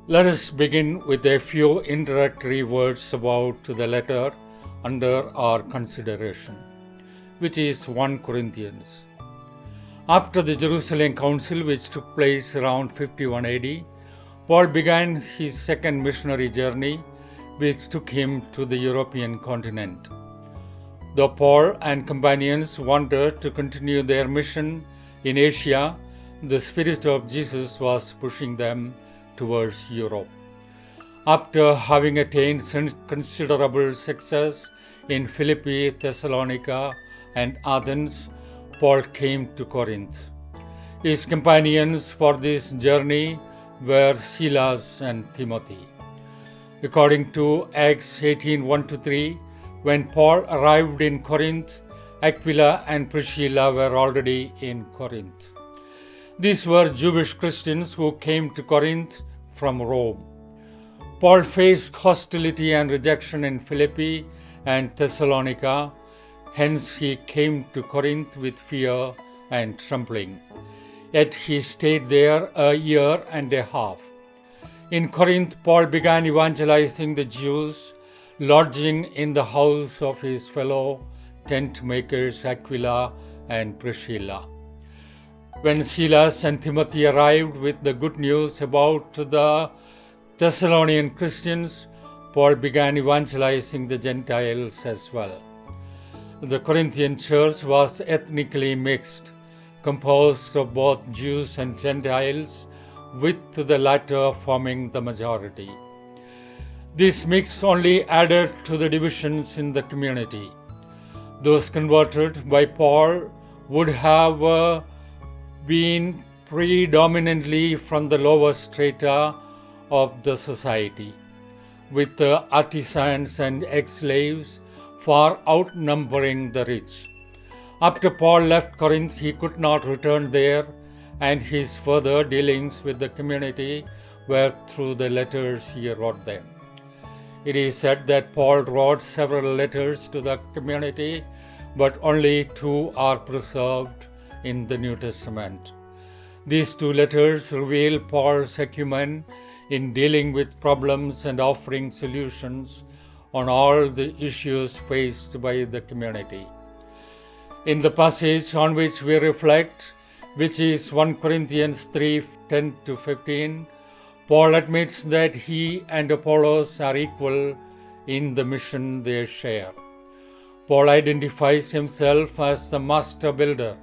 Let us begin with a few introductory words about the letter under our consideration, which is 1 Corinthians. After the Jerusalem Council, which took place around 51 AD, Paul began his second missionary journey, which took him to the European continent. Though Paul and companions wanted to continue their mission in Asia, the Spirit of Jesus was pushing them towards Europe. After having attained considerable success in Philippi, Thessalonica, and Athens, Paul came to Corinth. His companions for this journey were Silas and Timothy. According to Acts 18:1-3, when Paul arrived in Corinth, Aquila and Priscilla were already in Corinth. These were Jewish Christians who came to Corinth from Rome. Paul faced hostility and rejection in Philippi and Thessalonica, hence he came to Corinth with fear and trembling. Yet he stayed there a year and a half. In Corinth, Paul began evangelizing the Jews, lodging in the house of his fellow tent makers Aquila and Priscilla. When Silas and Timothy arrived with the good news about the Thessalonian Christians, Paul began evangelizing the Gentiles as well. The Corinthian church was ethnically mixed, composed of both Jews and Gentiles, with the latter forming the majority. This mix only added to the divisions in the community. Those converted by Paul would have been predominantly from the lower strata of the society, with the artisans and ex-slaves far outnumbering the rich. After Paul left Corinth, he could not return there, and his further dealings with the community were through the letters he wrote them. It is said that Paul wrote several letters to the community, but only 2 are preserved in the New Testament. These 2 letters reveal Paul's acumen in dealing with problems and offering solutions on all the issues faced by the community. In the passage on which we reflect, which is 1 Corinthians 3:10-15, Paul admits that he and Apollos are equal in the mission they share. Paul identifies himself as the master builder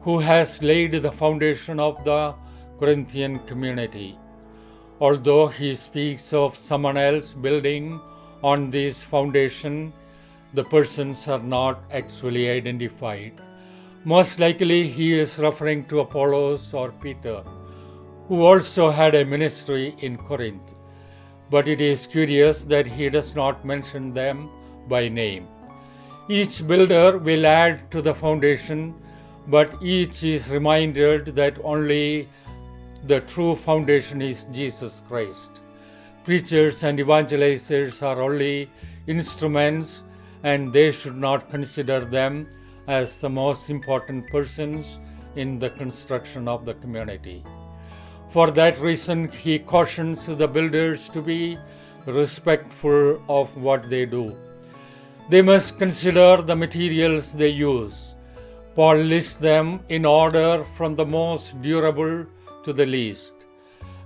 who has laid the foundation of the Corinthian community. Although he speaks of someone else building on this foundation, the persons are not actually identified. Most likely he is referring to Apollos or Peter, who also had a ministry in Corinth. But it is curious that he does not mention them by name. Each builder will add to the foundation, but each is reminded that only the true foundation is Jesus Christ. Preachers and evangelizers are only instruments, and they should not consider them as the most important persons in the construction of the community. For that reason, he cautions the builders to be respectful of what they do. They must consider the materials they use. Paul lists them in order from the most durable to the least.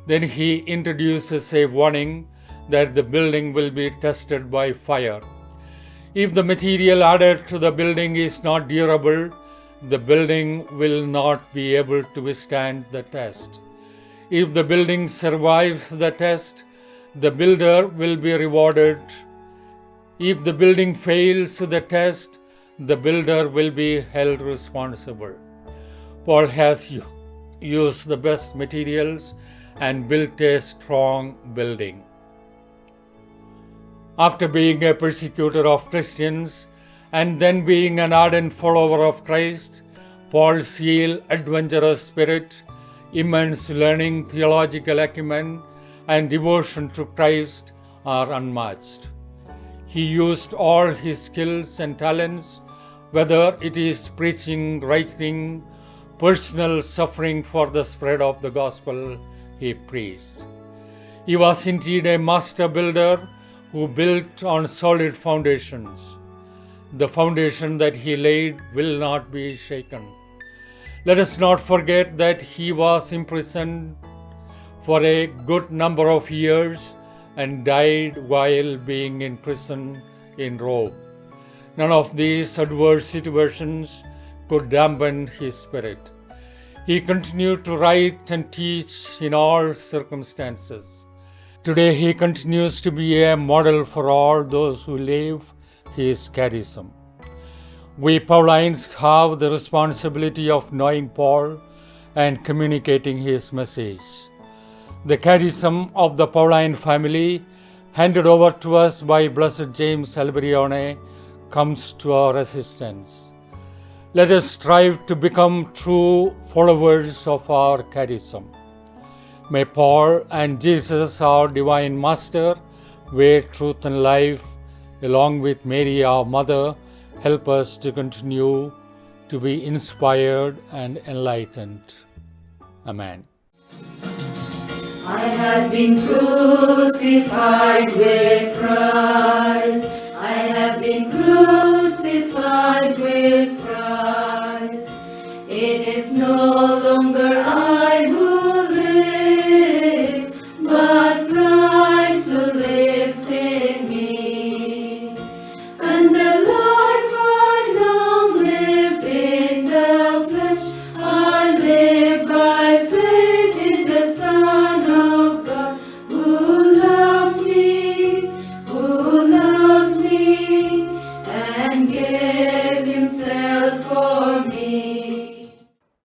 Then he introduces a warning that the building will be tested by fire. If the material added to the building is not durable, the building will not be able to withstand the test. If the building survives the test, the builder will be rewarded. If the building fails the test, the builder will be held responsible. Paul has used the best materials and built a strong building. After being a persecutor of Christians and then being an ardent follower of Christ, Paul's zeal, adventurous spirit, immense learning, theological acumen, and devotion to Christ are unmatched. He used all his skills and talents, whether it is preaching, writing, personal suffering for the spread of the gospel he preached. He was indeed a master builder who built on solid foundations. The foundation that he laid will not be shaken. Let us not forget that he was imprisoned for a good number of years and died while being in prison in Rome. None of these adverse situations could dampen his spirit. He continued to write and teach in all circumstances. Today he continues to be a model for all those who live his charism. We Paulines have the responsibility of knowing Paul and communicating his message. The charism of the Pauline family, handed over to us by Blessed James Alberione, comes to our assistance. Let us strive to become true followers of our charism. May Paul and Jesus, our Divine Master, way, truth and life, along with Mary, our Mother, help us to continue to be inspired and enlightened. Amen. I have been crucified with Christ. I have been crucified with Christ. It is no longer I who live, but Christ who lives in me. And the life I now live in the flesh, I live by faith in the Son of God, who loved me, and gave himself for